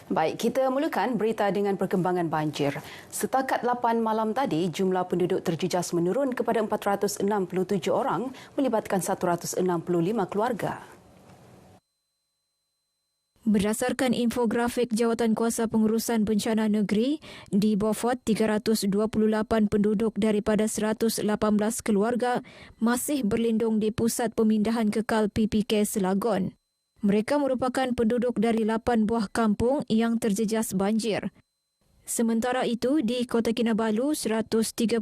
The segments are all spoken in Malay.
Baik, kita mulakan berita dengan perkembangan banjir. Setakat 8 malam tadi, jumlah penduduk terjejas menurun kepada 467 orang melibatkan 165 keluarga. Berdasarkan infografik Jawatankuasa Pengurusan Bencana Negeri, di Beaufort 328 penduduk daripada 118 keluarga masih berlindung di Pusat Pemindahan Kekal PPK Selagor. Mereka merupakan penduduk dari 8 buah kampung yang terjejas banjir. Sementara itu, di Kota Kinabalu, 139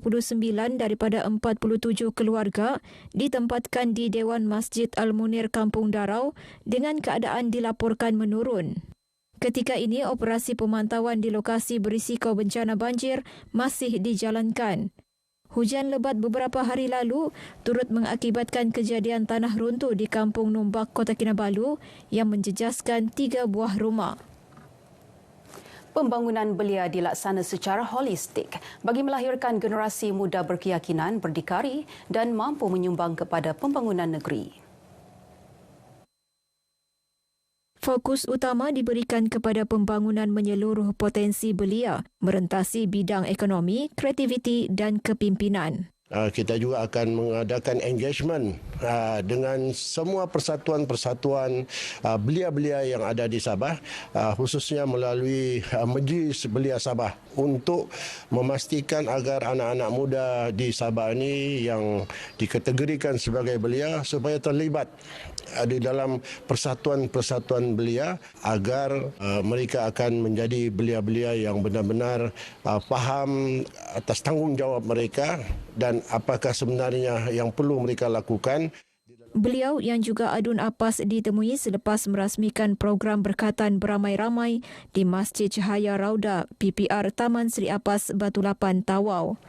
daripada 47 keluarga ditempatkan di Dewan Masjid Al-Munir Kampung Darau dengan keadaan dilaporkan menurun. Ketika ini, operasi pemantauan di lokasi berisiko bencana banjir masih dijalankan. Hujan lebat beberapa hari lalu turut mengakibatkan kejadian tanah runtuh di Kampung Numbak, Kota Kinabalu yang menjejaskan 3 buah rumah. Pembangunan belia dilaksana secara holistik bagi melahirkan generasi muda berkeyakinan, berdikari dan mampu menyumbang kepada pembangunan negeri. Fokus utama diberikan kepada pembangunan menyeluruh potensi belia, merentasi bidang ekonomi, kreativiti dan kepimpinan. Kita juga akan mengadakan engagement dengan semua persatuan-persatuan belia-belia yang ada di Sabah, khususnya melalui Majlis Belia Sabah untuk memastikan agar anak-anak muda di Sabah ini yang dikategorikan sebagai belia supaya terlibat di dalam persatuan-persatuan belia agar mereka akan menjadi belia-belia yang benar-benar faham atas tanggungjawab mereka dan apakah sebenarnya yang perlu mereka lakukan. Beliau yang juga Adun Apas ditemui selepas merasmikan program berkatan beramai-ramai di Masjid Cahaya Rauda PPR Taman Seri Apas Batu Lapan, Tawau.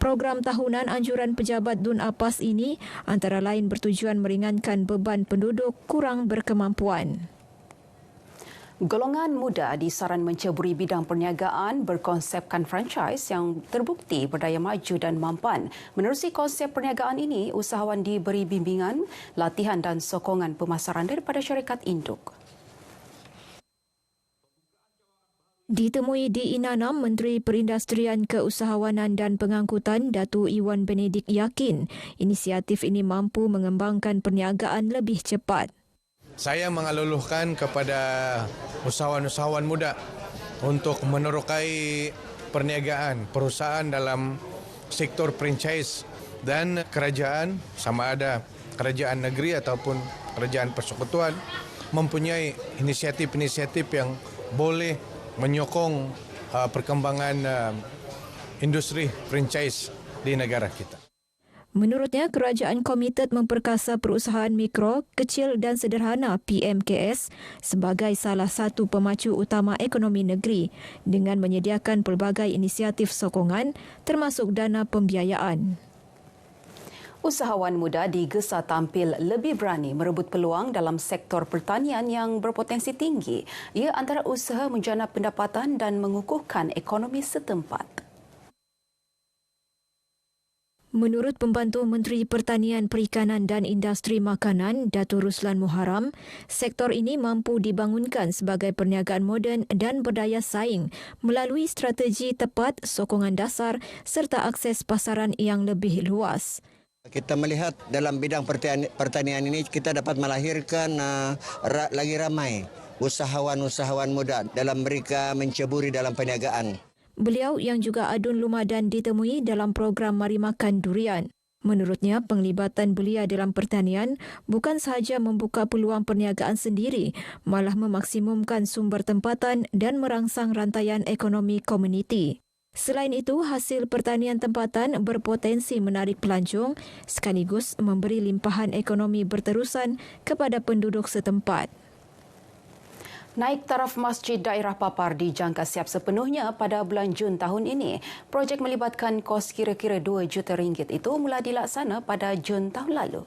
Program tahunan anjuran pejabat Dun Apas ini antara lain bertujuan meringankan beban penduduk kurang berkemampuan. Golongan muda disaran menceburi bidang perniagaan berkonsepkan franchise yang terbukti berdaya maju dan mampan. Menerusi konsep perniagaan ini, usahawan diberi bimbingan, latihan dan sokongan pemasaran daripada syarikat induk. Ditemui di Inanam, Menteri Perindustrian, Keusahawanan dan Pengangkutan Datuk Iwan Benedik yakin inisiatif ini mampu mengembangkan perniagaan lebih cepat. Saya mengaluluhkan kepada usahawan-usahawan muda untuk menerokai perniagaan perusahaan dalam sektor franchise dan kerajaan, sama ada kerajaan negeri ataupun kerajaan persekutuan, mempunyai inisiatif-inisiatif yang boleh menyokong perkembangan industri franchise di negara kita. Menurutnya, kerajaan komited memperkasa perusahaan mikro, kecil dan sederhana PMKS sebagai salah satu pemacu utama ekonomi negeri dengan menyediakan pelbagai inisiatif sokongan termasuk dana pembiayaan. Usahawan muda digesa tampil lebih berani merebut peluang dalam sektor pertanian yang berpotensi tinggi. Ia antara usaha menjana pendapatan dan mengukuhkan ekonomi setempat. Menurut Pembantu Menteri Pertanian, Perikanan dan Industri Makanan, Datuk Ruslan Muharram, sektor ini mampu dibangunkan sebagai perniagaan moden dan berdaya saing melalui strategi tepat, sokongan dasar serta akses pasaran yang lebih luas. Kita melihat dalam bidang pertanian ini kita dapat melahirkan lagi ramai usahawan-usahawan muda dalam mereka menceburi dalam perniagaan. Beliau yang juga Adun Lumadan ditemui dalam program Mari Makan Durian. Menurutnya, penglibatan belia dalam pertanian bukan sahaja membuka peluang perniagaan sendiri, malah memaksimumkan sumber tempatan dan merangsang rantaian ekonomi komuniti. Selain itu, hasil pertanian tempatan berpotensi menarik pelancong sekaligus memberi limpahan ekonomi berterusan kepada penduduk setempat. Naik taraf masjid daerah Papar dijangka siap sepenuhnya pada bulan Jun tahun ini. Projek melibatkan kos kira-kira 2 juta ringgit itu mula dilaksana pada Jun tahun lalu.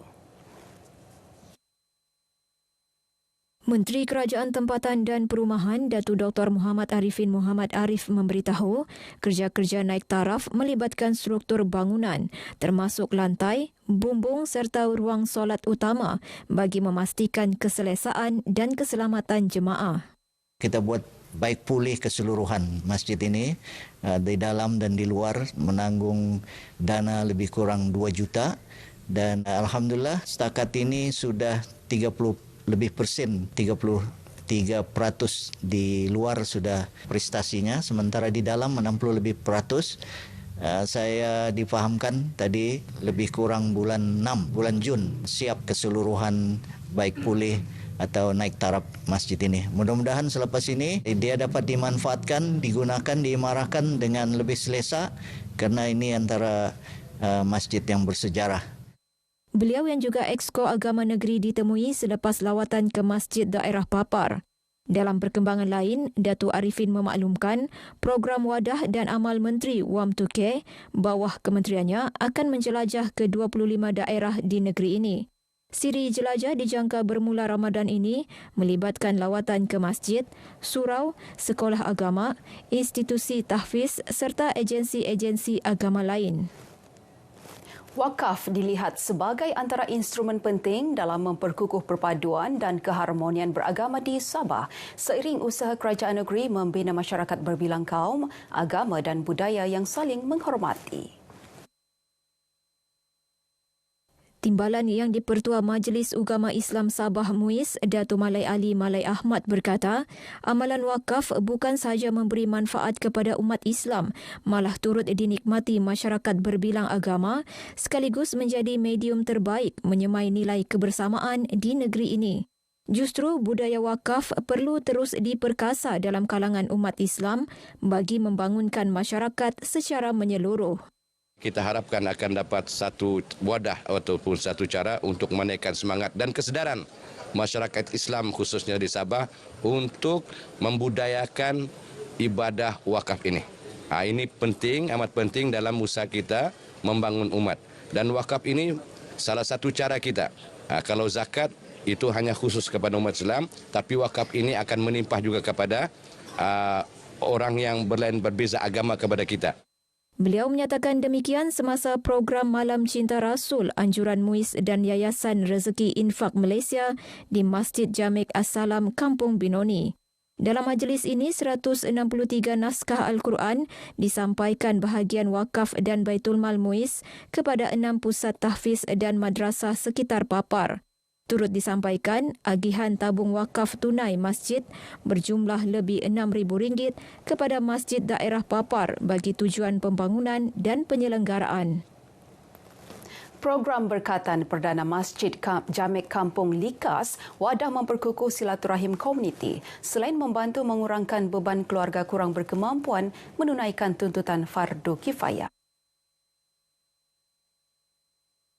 Menteri Kerajaan Tempatan dan Perumahan Datuk Dr. Muhammad Arifin Muhammad Arif memberitahu kerja-kerja naik taraf melibatkan struktur bangunan termasuk lantai, bumbung serta ruang solat utama bagi memastikan keselesaan dan keselamatan jemaah. Kita buat baik pulih keseluruhan masjid ini di dalam dan di luar, menanggung dana lebih kurang 2 juta dan alhamdulillah setakat ini sudah 30% di luar sudah prestasinya, sementara di dalam 60% lebih. Saya difahamkan tadi lebih kurang bulan Jun siap keseluruhan baik pulih atau naik taraf masjid ini. Mudah-mudahan selepas ini dia dapat dimanfaatkan, digunakan, diimarahkan dengan lebih selesa karena ini antara masjid yang bersejarah. Beliau yang juga Exco Agama Negeri ditemui selepas lawatan ke Masjid Daerah Papar. Dalam perkembangan lain, Datuk Arifin memaklumkan program Wadah dan Amal Menteri WAM2K bawah kementeriannya akan menjelajah ke 25 daerah di negeri ini. Siri jelajah dijangka bermula Ramadan ini melibatkan lawatan ke masjid, surau, sekolah agama, institusi tahfiz serta agensi-agensi agama lain. Wakaf dilihat sebagai antara instrumen penting dalam memperkukuh perpaduan dan keharmonian beragama di Sabah seiring usaha kerajaan negeri membina masyarakat berbilang kaum, agama dan budaya yang saling menghormati. Timbalan yang di-Pertua Majlis Ugama Islam Sabah MUIS, Datuk Malai Ali Malai Ahmad berkata, amalan wakaf bukan sahaja memberi manfaat kepada umat Islam, malah turut dinikmati masyarakat berbilang agama sekaligus menjadi medium terbaik menyemai nilai kebersamaan di negeri ini. Justru budaya wakaf perlu terus diperkasa dalam kalangan umat Islam bagi membangunkan masyarakat secara menyeluruh. Kita harapkan akan dapat satu wadah ataupun satu cara untuk menaikkan semangat dan kesedaran masyarakat Islam khususnya di Sabah untuk membudayakan ibadah wakaf ini. Ini penting, amat penting dalam usaha kita membangun umat. Dan wakaf ini salah satu cara kita. Kalau zakat itu hanya khusus kepada umat Islam, tapi wakaf ini akan menimpah juga kepada orang yang berbeza agama kepada kita. Beliau menyatakan demikian semasa program Malam Cinta Rasul Anjuran MUIS dan Yayasan Rezeki Infak Malaysia di Masjid Jamek As-Salam Kampung Binoni. Dalam majlis ini, 163 naskah Al-Quran disampaikan bahagian wakaf dan Baitul Mal MUIS kepada 6 pusat tahfiz dan madrasah sekitar Papar. Turut disampaikan agihan tabung wakaf tunai masjid berjumlah lebih RM6,000 kepada Masjid Daerah Papar bagi tujuan pembangunan dan penyelenggaraan. Program Berkatan Perdana Masjid Jamek Kampung Likas wadah memperkukuh silaturahim komuniti selain membantu mengurangkan beban keluarga kurang berkemampuan menunaikan tuntutan fardu kifayah.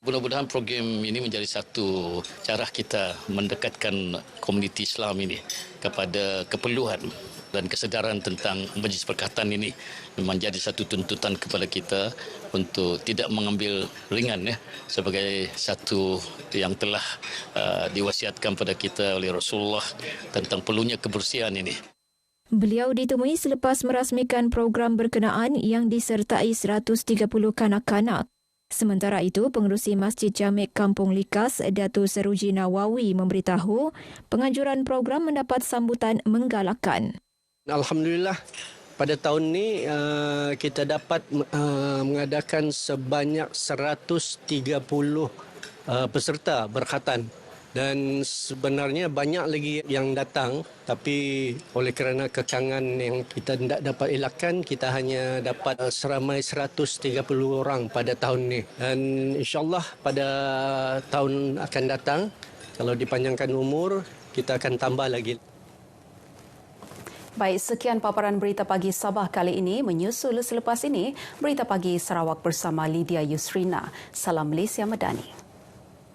Mudah-mudahan program ini menjadi satu cara kita mendekatkan komuniti Islam ini kepada keperluan dan kesedaran tentang majlis perkataan ini menjadi satu tuntutan kepada kita untuk tidak mengambil ringan sebagai satu yang telah diwasiatkan pada kita oleh Rasulullah tentang perlunya kebersihan ini. Beliau ditemui selepas merasmikan program berkenaan yang disertai 130 kanak-kanak. Sementara itu, Pengerusi Masjid Jamek Kampung Likas, Datuk Seruji Nawawi memberitahu penganjuran program mendapat sambutan menggalakkan. Alhamdulillah, pada tahun ini kita dapat mengadakan sebanyak 130 peserta berkhatan. Dan sebenarnya banyak lagi yang datang, tapi oleh kerana kekangan yang kita tidak dapat elakkan, kita hanya dapat seramai 130 orang pada tahun ini. Dan insyaAllah pada tahun akan datang, kalau dipanjangkan umur, kita akan tambah lagi. Baik, sekian paparan Berita Pagi Sabah kali ini. Menyusul selepas ini, Berita Pagi Sarawak bersama Lydia Yusrina. Salam Malaysia Madani.